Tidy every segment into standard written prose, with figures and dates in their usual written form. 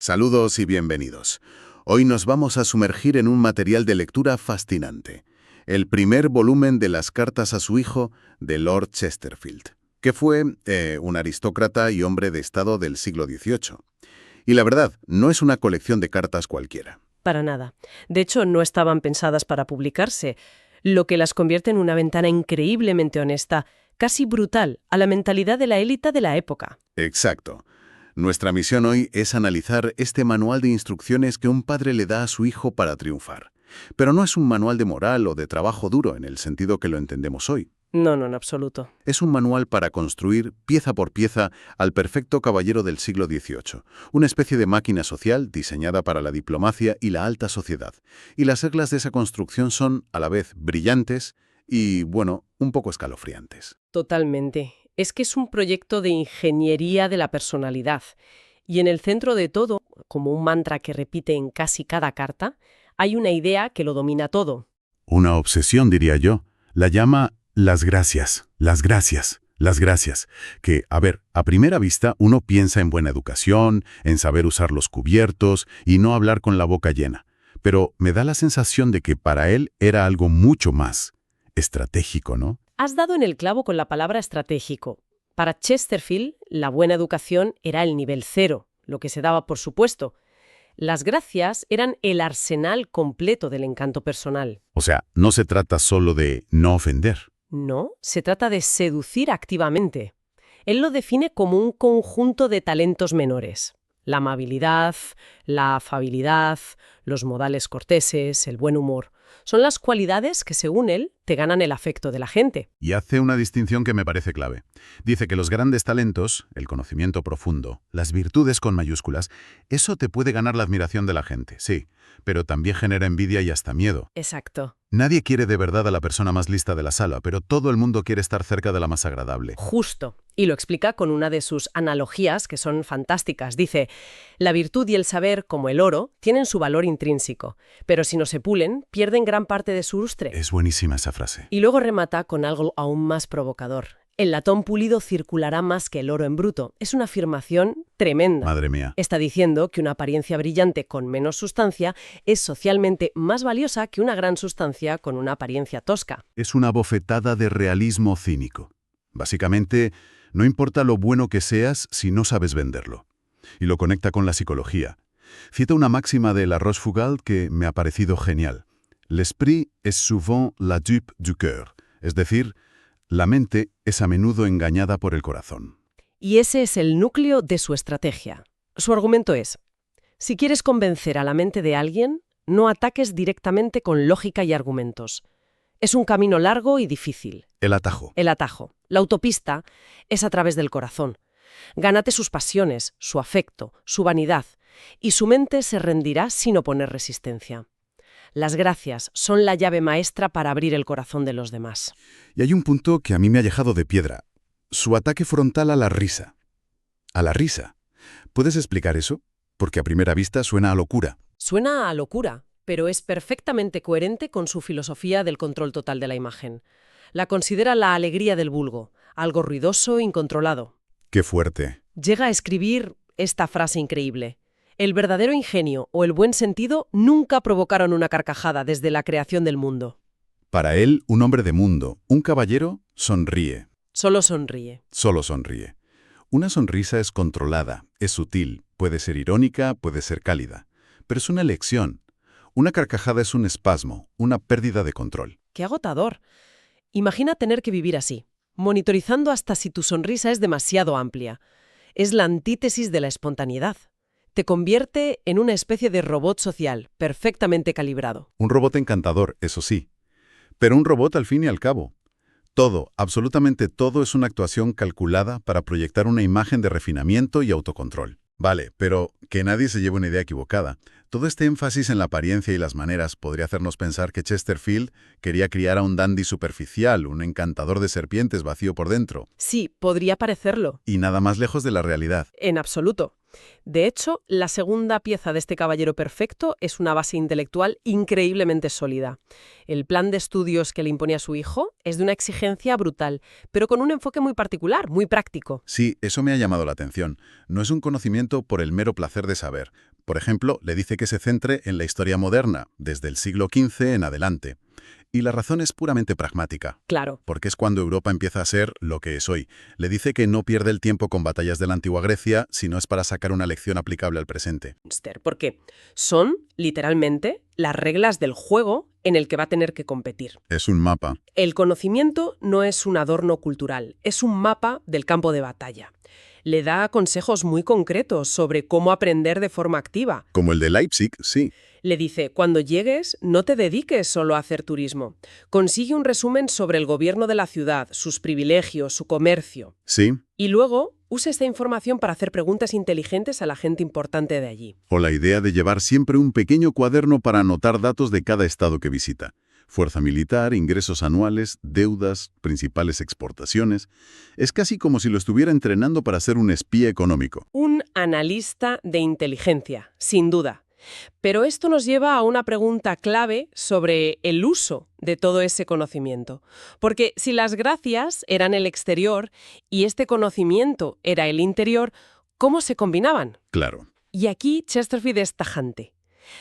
Saludos y bienvenidos. Hoy nos vamos a sumergir en un material de lectura fascinante. El primer volumen de las cartas a su hijo de Lord Chesterfield, que fue un aristócrata y hombre de Estado del siglo XVIII. Y la verdad, no es una colección de cartas cualquiera. Para nada. De hecho, no estaban pensadas para publicarse, lo que las convierte en una ventana increíblemente honesta, casi brutal, a la mentalidad de la élite de la época. Exacto. Nuestra misión hoy es analizar este manual de instrucciones que un padre le da a su hijo para triunfar. Pero no es un manual de moral o de trabajo duro en el sentido que lo entendemos hoy. No, en absoluto. Es un manual para construir, pieza por pieza, al perfecto caballero del siglo XVIII, una especie de máquina social diseñada para la diplomacia y la alta sociedad. Y las reglas de esa construcción son, a la vez, brillantes y, bueno, un poco escalofriantes. Totalmente. Es que es un proyecto de ingeniería de la personalidad. Y en el centro de todo, como un mantra que repite en casi cada carta, hay una idea que lo domina todo. Una obsesión, diría yo. La llama las gracias, las gracias, las gracias. Que, a primera vista uno piensa en buena educación, en saber usar los cubiertos y no hablar con la boca llena. Pero me da la sensación de que para él era algo mucho más estratégico, ¿no? Has dado en el clavo con la palabra estratégico. Para Chesterfield, la buena educación era el nivel cero, lo que se daba por supuesto. Las gracias eran el arsenal completo del encanto personal. O sea, no se trata solo de no ofender. No, se trata de seducir activamente. Él lo define como un conjunto de talentos menores. La amabilidad, la afabilidad, los modales corteses, el buen humor. Son las cualidades que, según él, te ganan el afecto de la gente. Y hace una distinción que me parece clave. Dice que los grandes talentos, el conocimiento profundo, las virtudes con mayúsculas, eso te puede ganar la admiración de la gente, sí, pero también genera envidia y hasta miedo. Exacto. Nadie quiere de verdad a la persona más lista de la sala, pero todo el mundo quiere estar cerca de la más agradable. Justo. Y lo explica con una de sus analogías que son fantásticas. Dice, la virtud y el saber, como el oro, tienen su valor intrínseco, pero si no se pulen, pierden gran parte de su lustre. Es buenísima esa frase. Y luego remata con algo aún más provocador. El latón pulido circulará más que el oro en bruto. Es una afirmación tremenda. Madre mía. Está diciendo que una apariencia brillante con menos sustancia es socialmente más valiosa que una gran sustancia con una apariencia tosca. Es una bofetada de realismo cínico. Básicamente, no importa lo bueno que seas si no sabes venderlo. Y lo conecta con la psicología. Cita una máxima de La Rochefoucauld que me ha parecido genial. L'esprit est souvent la dupe du cœur. Es decir, la mente es a menudo engañada por el corazón. Y ese es el núcleo de su estrategia. Su argumento es, si quieres convencer a la mente de alguien, no ataques directamente con lógica y argumentos. Es un camino largo y difícil. El atajo. El atajo. La autopista es a través del corazón. Gánate sus pasiones, su afecto, su vanidad, y su mente se rendirá sin oponer resistencia. Las gracias son la llave maestra para abrir el corazón de los demás. Y hay un punto que a mí me ha dejado de piedra. Su ataque frontal a la risa. A la risa. ¿Puedes explicar eso? Porque a primera vista suena a locura. Suena a locura, pero es perfectamente coherente con su filosofía del control total de la imagen. La considera la alegría del vulgo, algo ruidoso e incontrolado. ¡Qué fuerte! Llega a escribir esta frase increíble. El verdadero ingenio o el buen sentido nunca provocaron una carcajada desde la creación del mundo. Para él, un hombre de mundo, un caballero, sonríe. Solo sonríe. Solo sonríe. Una sonrisa es controlada, es sutil, puede ser irónica, puede ser cálida. Pero es una elección. Una carcajada es un espasmo, una pérdida de control. ¡Qué agotador! Imagina tener que vivir así, monitorizando hasta si tu sonrisa es demasiado amplia. Es la antítesis de la espontaneidad. Te convierte en una especie de robot social, perfectamente calibrado. Un robot encantador, eso sí. Pero un robot al fin y al cabo. Todo, absolutamente todo es una actuación calculada para proyectar una imagen de refinamiento y autocontrol. Vale, pero que nadie se lleve una idea equivocada. Todo este énfasis en la apariencia y las maneras podría hacernos pensar que Chesterfield quería criar a un dandy superficial, un encantador de serpientes vacío por dentro. Sí, podría parecerlo. Y nada más lejos de la realidad. En absoluto. De hecho, la segunda pieza de este caballero perfecto es una base intelectual increíblemente sólida. El plan de estudios que le impone a su hijo es de una exigencia brutal, pero con un enfoque muy particular, muy práctico. Sí, eso me ha llamado la atención. No es un conocimiento por el mero placer de saber. Por ejemplo, le dice que se centre en la historia moderna, desde el siglo XV en adelante. Y la razón es puramente pragmática, Claro. porque es cuando Europa empieza a ser lo que es hoy. Le dice que no pierde el tiempo con batallas de la antigua Grecia, sino es para sacar una lección aplicable al presente. Porque son, literalmente, las reglas del juego en el que va a tener que competir. Es un mapa. El conocimiento no es un adorno cultural, es un mapa del campo de batalla. Le da consejos muy concretos sobre cómo aprender de forma activa. Como el de Leipzig, sí. Le dice, cuando llegues, no te dediques solo a hacer turismo. Consigue un resumen sobre el gobierno de la ciudad, sus privilegios, su comercio. Sí. Y luego, usa esta información para hacer preguntas inteligentes a la gente importante de allí. O la idea de llevar siempre un pequeño cuaderno para anotar datos de cada estado que visita. Fuerza militar, ingresos anuales, deudas, principales exportaciones. Es casi como si lo estuviera entrenando para ser un espía económico. Un analista de inteligencia, sin duda. Pero esto nos lleva a una pregunta clave sobre el uso de todo ese conocimiento. Porque si las gracias eran el exterior y este conocimiento era el interior, ¿cómo se combinaban? Claro. Y aquí Chesterfield es tajante.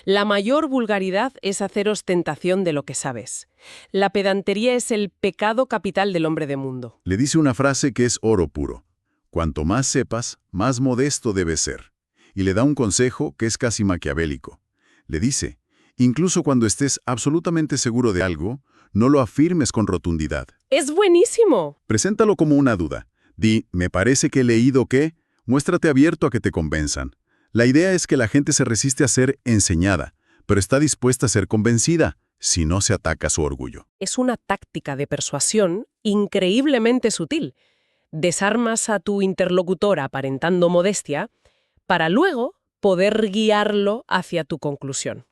La mayor vulgaridad es hacer ostentación de lo que sabes. La pedantería es el pecado capital del hombre de mundo. Le dice una frase que es oro puro. Cuanto más sepas, más modesto debes ser. Y le da un consejo que es casi maquiavélico. Le dice, incluso cuando estés absolutamente seguro de algo, no lo afirmes con rotundidad. ¡Es buenísimo! Preséntalo como una duda. Di, me parece que he leído que, muéstrate abierto a que te convenzan. La idea es que la gente se resiste a ser enseñada, pero está dispuesta a ser convencida, si no se ataca su orgullo. Es una táctica de persuasión increíblemente sutil. Desarmas a tu interlocutor aparentando modestia para luego poder guiarlo hacia tu conclusión.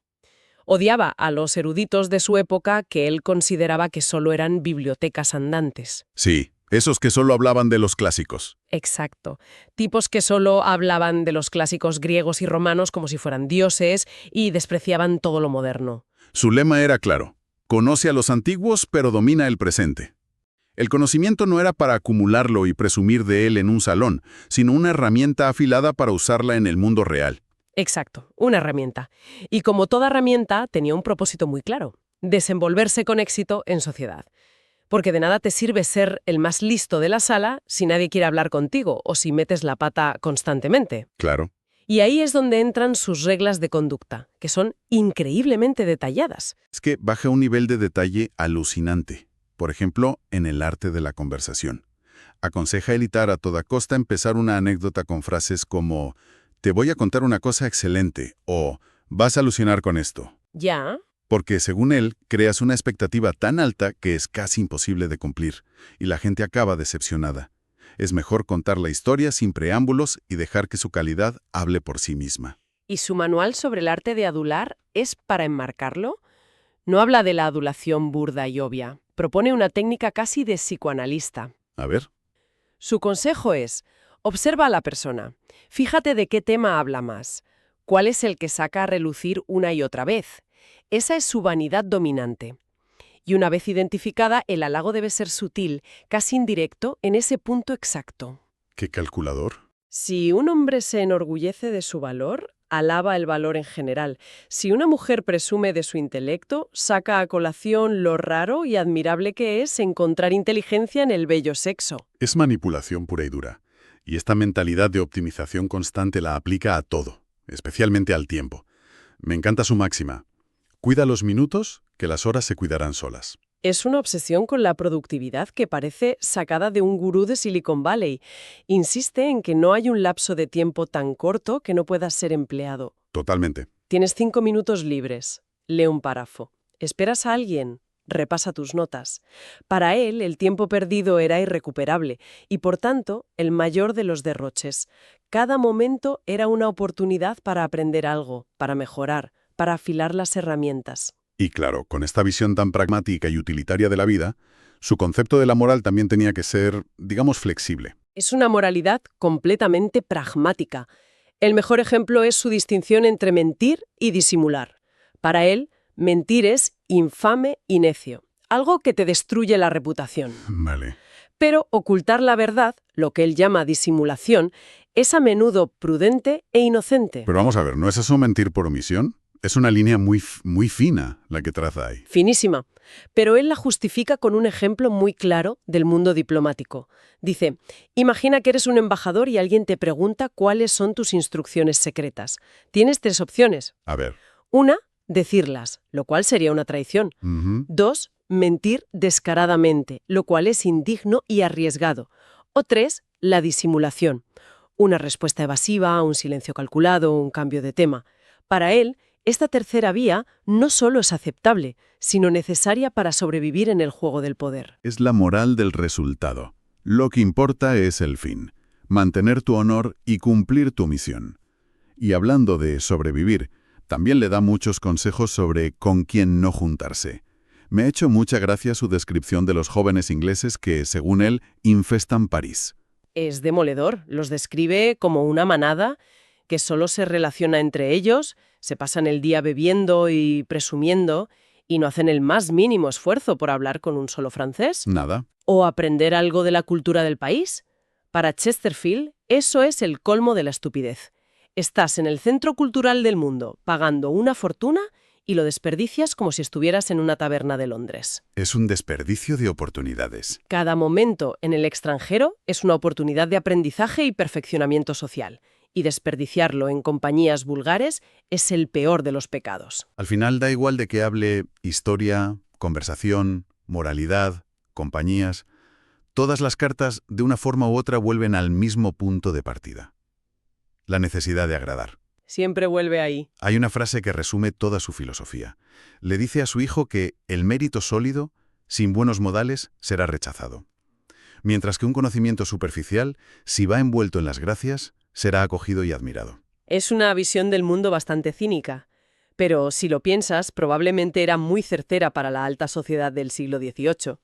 Odiaba a los eruditos de su época que él consideraba que solo eran bibliotecas andantes. Sí, esos que solo hablaban de los clásicos. Exacto. Tipos que solo hablaban de los clásicos griegos y romanos como si fueran dioses y despreciaban todo lo moderno. Su lema era claro, conoce a los antiguos pero domina el presente. El conocimiento no era para acumularlo y presumir de él en un salón, sino una herramienta afilada para usarla en el mundo real. Exacto, una herramienta. Y como toda herramienta, tenía un propósito muy claro: desenvolverse con éxito en sociedad. Porque de nada te sirve ser el más listo de la sala si nadie quiere hablar contigo o si metes la pata constantemente. Claro. Y ahí es donde entran sus reglas de conducta, que son increíblemente detalladas. Es que baja un nivel de detalle alucinante. Por ejemplo, en el arte de la conversación. Aconseja evitar a toda costa empezar una anécdota con frases como «te voy a contar una cosa excelente» o «vas a alucinar con esto». Ya. Porque, según él, creas una expectativa tan alta que es casi imposible de cumplir, y la gente acaba decepcionada. Es mejor contar la historia sin preámbulos y dejar que su calidad hable por sí misma. ¿Y su manual sobre el arte de adular es para enmarcarlo? No habla de la adulación burda y obvia. Propone una técnica casi de psicoanalista. A ver. Su consejo es: observa a la persona. Fíjate de qué tema habla más. ¿Cuál es el que saca a relucir una y otra vez? Esa es su vanidad dominante. Y una vez identificada, el halago debe ser sutil, casi indirecto, en ese punto exacto. ¿Qué calculador? Si un hombre se enorgullece de su valor, alaba el valor en general. Si una mujer presume de su intelecto, saca a colación lo raro y admirable que es encontrar inteligencia en el bello sexo. Es manipulación pura y dura. Y esta mentalidad de optimización constante la aplica a todo, especialmente al tiempo. Me encanta su máxima. Cuida los minutos, que las horas se cuidarán solas. Es una obsesión con la productividad que parece sacada de un gurú de Silicon Valley. Insiste en que no hay un lapso de tiempo tan corto que no pueda ser empleado. Totalmente. Tienes 5 minutos libres. Lee un párrafo. ¿Esperas a alguien? Repasa tus notas. Para él, el tiempo perdido era irrecuperable y, por tanto, el mayor de los derroches. Cada momento era una oportunidad para aprender algo, para mejorar, para afilar las herramientas. Y claro, con esta visión tan pragmática y utilitaria de la vida, su concepto de la moral también tenía que ser, digamos, flexible. Es una moralidad completamente pragmática. El mejor ejemplo es su distinción entre mentir y disimular. Para él, mentir es infame y necio, algo que te destruye la reputación. Vale. Pero ocultar la verdad, lo que él llama disimulación, es a menudo prudente e inocente. Pero vamos a ver, ¿no es eso mentir por omisión? Es una línea muy fina la que traza ahí. Finísima. Pero él la justifica con un ejemplo muy claro del mundo diplomático. Dice, imagina que eres un embajador y alguien te pregunta cuáles son tus instrucciones secretas. Tienes 3 opciones. A ver. 1, decirlas, lo cual sería una traición. Ujú. 2, mentir descaradamente, lo cual es indigno y arriesgado. O 3, la disimulación. Una respuesta evasiva, un silencio calculado, un cambio de tema. Para él, esta tercera vía no solo es aceptable, sino necesaria para sobrevivir en el juego del poder. Es la moral del resultado. Lo que importa es el fin. Mantener tu honor y cumplir tu misión. Y hablando de sobrevivir, también le da muchos consejos sobre con quién no juntarse. Me ha hecho mucha gracia su descripción de los jóvenes ingleses que, según él, infestan París. Es demoledor, los describe como una manada que solo se relaciona entre ellos, se pasan el día bebiendo y presumiendo y no hacen el más mínimo esfuerzo por hablar con un solo francés Nada. o aprender algo de la cultura del país. Para Chesterfield, eso es el colmo de la estupidez. Estás en el centro cultural del mundo, pagando una fortuna y lo desperdicias como si estuvieras en una taberna de Londres. Es un desperdicio de oportunidades. Cada momento en el extranjero es una oportunidad de aprendizaje y perfeccionamiento social, y desperdiciarlo en compañías vulgares es el peor de los pecados. Al final da igual de que hable historia, conversación, moralidad, compañías. Todas las cartas, de una forma u otra, vuelven al mismo punto de partida. La necesidad de agradar. Siempre vuelve ahí. Hay una frase que resume toda su filosofía. Le dice a su hijo que el mérito sólido, sin buenos modales, será rechazado. Mientras que un conocimiento superficial, si va envuelto en las gracias, será acogido y admirado. Es una visión del mundo bastante cínica, pero si lo piensas, probablemente era muy certera para la alta sociedad del siglo XVIII,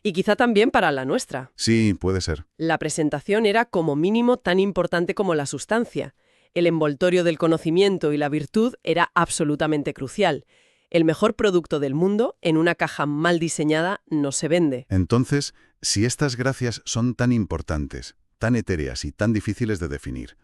y quizá también para la nuestra. Sí, puede ser. La presentación era como mínimo tan importante como la sustancia. El envoltorio del conocimiento y la virtud era absolutamente crucial. El mejor producto del mundo, en una caja mal diseñada, no se vende. Entonces, si estas gracias son tan importantes, tan etéreas y tan difíciles de definir,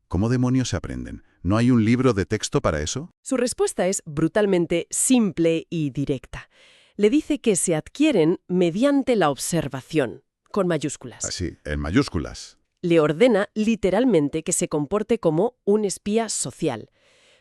¿cómo demonios se aprenden? ¿No hay un libro de texto para eso? Su respuesta es brutalmente simple y directa. Le dice que se adquieren mediante la observación, con mayúsculas. Así, en mayúsculas. Le ordena literalmente que se comporte como un espía social.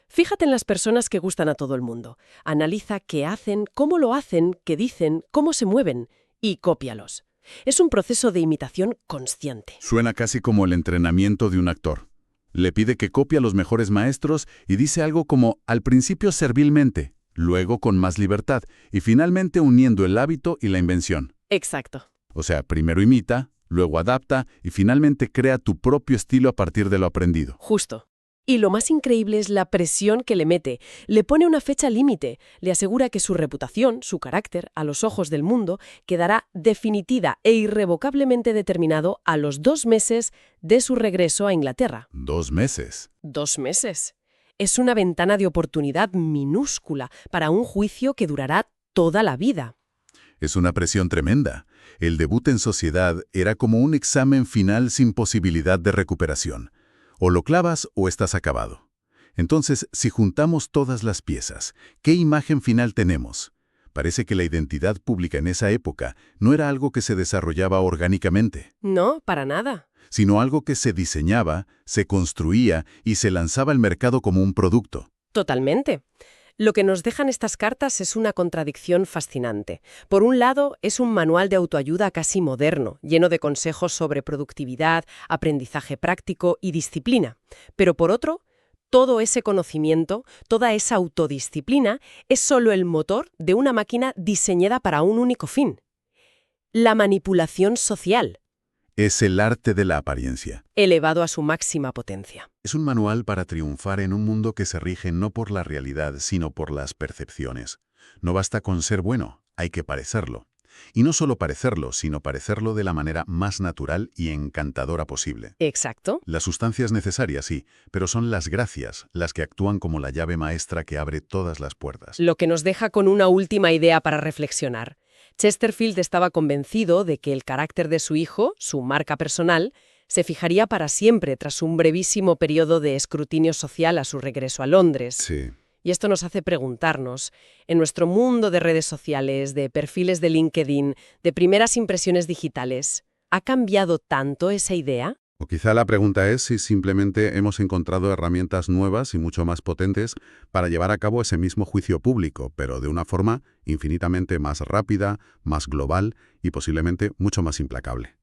Fíjate en las personas que gustan a todo el mundo. Analiza qué hacen, cómo lo hacen, qué dicen, cómo se mueven y cópialos. Es un proceso de imitación consciente. Suena casi como el entrenamiento de un actor. Le pide que copie a los mejores maestros y dice algo como, al principio servilmente, luego con más libertad y finalmente uniendo el hábito y la invención. Exacto. O sea, primero imita, luego adapta y finalmente crea tu propio estilo a partir de lo aprendido. Justo. Y lo más increíble es la presión que le mete. Le pone una fecha límite. Le asegura que su reputación, su carácter, a los ojos del mundo, quedará definitiva e irrevocablemente determinado a los 2 meses de su regreso a Inglaterra. 2 meses. 2 meses. Es una ventana de oportunidad minúscula para un juicio que durará toda la vida. Es una presión tremenda. El debut en sociedad era como un examen final sin posibilidad de recuperación. O lo clavas o estás acabado. Entonces, si juntamos todas las piezas, ¿qué imagen final tenemos? Parece que la identidad pública en esa época no era algo que se desarrollaba orgánicamente, No, para nada. sino algo que se diseñaba, se construía y se lanzaba al mercado como un producto. Totalmente. Lo que nos dejan estas cartas es una contradicción fascinante. Por un lado, es un manual de autoayuda casi moderno, lleno de consejos sobre productividad, aprendizaje práctico y disciplina. Pero por otro, todo ese conocimiento, toda esa autodisciplina, es solo el motor de una máquina diseñada para un único fin: la manipulación social, Es el arte de la apariencia. elevado a su máxima potencia. Es un manual para triunfar en un mundo que se rige no por la realidad, sino por las percepciones. No basta con ser bueno, hay que parecerlo. Y no solo parecerlo, sino parecerlo de la manera más natural y encantadora posible. Exacto. La sustancia es necesaria, sí, pero son las gracias las que actúan como la llave maestra que abre todas las puertas. Lo que nos deja con una última idea para reflexionar. Chesterfield estaba convencido de que el carácter de su hijo, su marca personal, se fijaría para siempre tras un brevísimo periodo de escrutinio social a su regreso a Londres. Sí. Y esto nos hace preguntarnos, en nuestro mundo de redes sociales, de perfiles de LinkedIn, de primeras impresiones digitales, ¿ha cambiado tanto esa idea? O quizá la pregunta es si simplemente hemos encontrado herramientas nuevas y mucho más potentes para llevar a cabo ese mismo juicio público, pero de una forma infinitamente más rápida, más global y posiblemente mucho más implacable.